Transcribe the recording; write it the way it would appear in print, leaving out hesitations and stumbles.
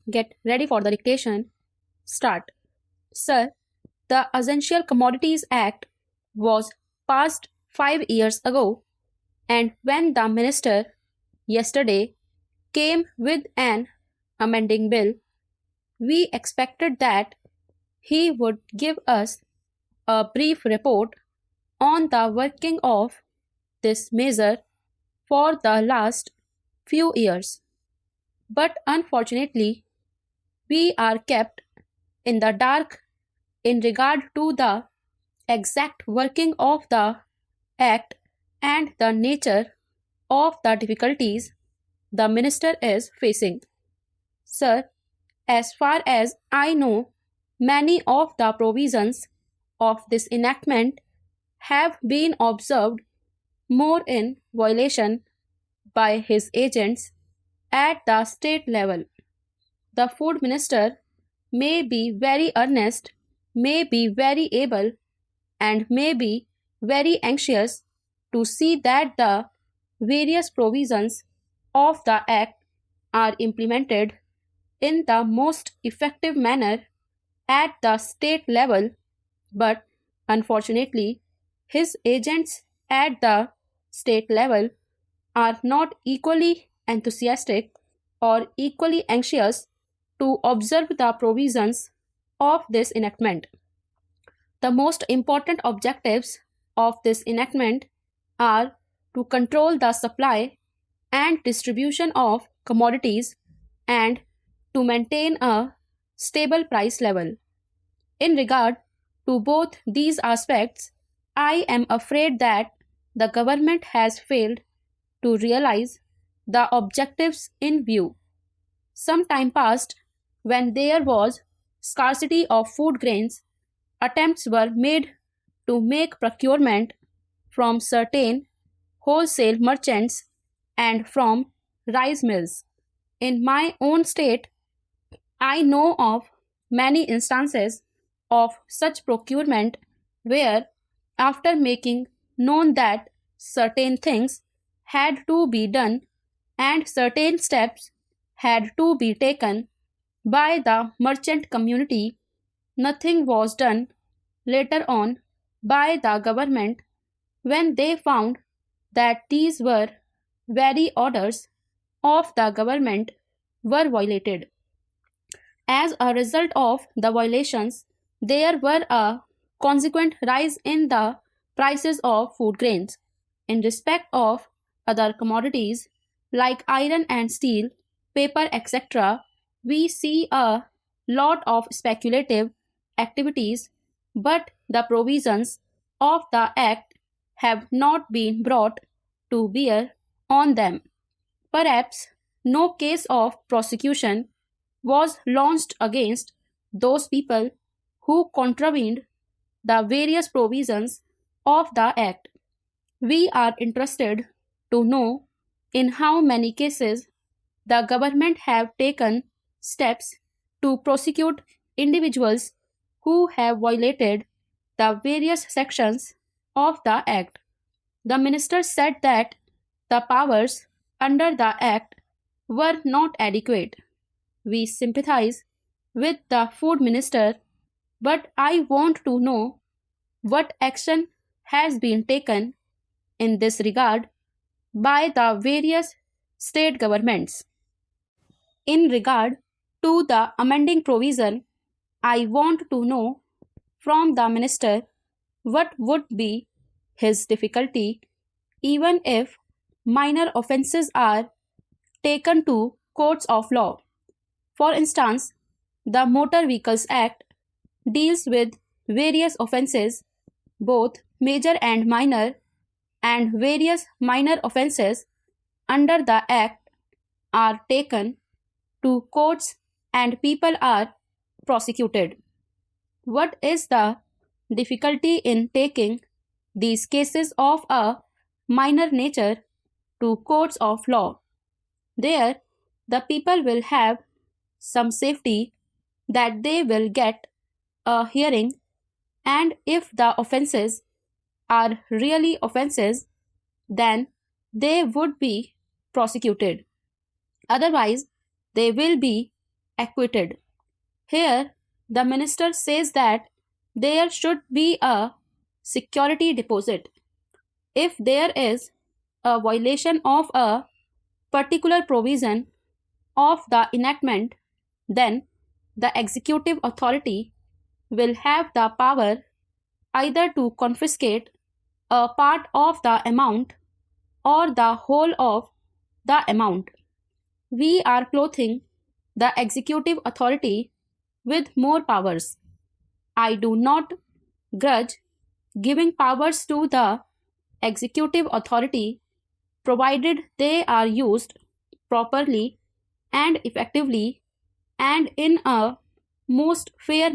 get ready for the dictation. Start. Sir, the Essential Commodities Act was passed 5 years ago, and when the minister yesterday came with an amending bill, we expected that he would give us a brief report on the working of this measure for the last few years. But unfortunately, we are kept in the dark in regard to the exact working of the Act and the nature of the difficulties the minister is facing. Sir, as far as I know, many of the provisions of this enactment have been observed more in violation by his agents at the state level. The food minister may be very earnest, may be very able, and may be very anxious to see that the various provisions of the Act are implemented in the most effective manner at the state level, but unfortunately, his agents at the state level are not equally enthusiastic or equally anxious to observe the provisions of this enactment. The most important objectives of this enactment are to control the supply and distribution of commodities and to maintain a stable price level. In regard to both these aspects, I am afraid that the government has failed to realize the objectives in view. Some time past, when there was scarcity of food grains, attempts were made to make procurement from certain wholesale merchants and from rice mills. In my own state, I know of many instances of such procurement where, after making known that certain things had to be done and certain steps had to be taken by the merchant community, nothing was done later on by the government when they found that these were very orders of the government were violated. As a result of the violations, there were a consequent rise in the prices of food grains. In respect of other commodities like iron and steel, paper, etc., we see a lot of speculative activities, but the provisions of the Act have not been brought to bear on them. Perhaps no case of prosecution was launched against those people who contravened the various provisions of the Act. We are interested to know in how many cases the government have taken steps to prosecute individuals who have violated the various sections of the Act. The minister said that the powers under the Act were not adequate. We sympathize with the food minister, but I want to know what action has been taken in this regard by the various state governments. In regard to the amending provision, I want to know from the minister what would be his difficulty even if minor offences are taken to courts of law. For instance, the Motor Vehicles Act deals with various offences, both major and minor, and various minor offences under the Act are taken to courts and people are prosecuted. What is the difficulty in taking these cases of a minor nature to courts of law? There, the people will have some safety that they will get a hearing, and if the offences are really offences, then they would be prosecuted. Otherwise, they will be acquitted. Here, the minister says that there should be a security deposit. If there is a violation of a particular provision of the enactment, then the executive authority will have the power either to confiscate a part of the amount or the whole of the amount. We are clothing the executive authority with more powers. I do not grudge giving powers to the executive authority provided they are used properly and effectively and in a most fair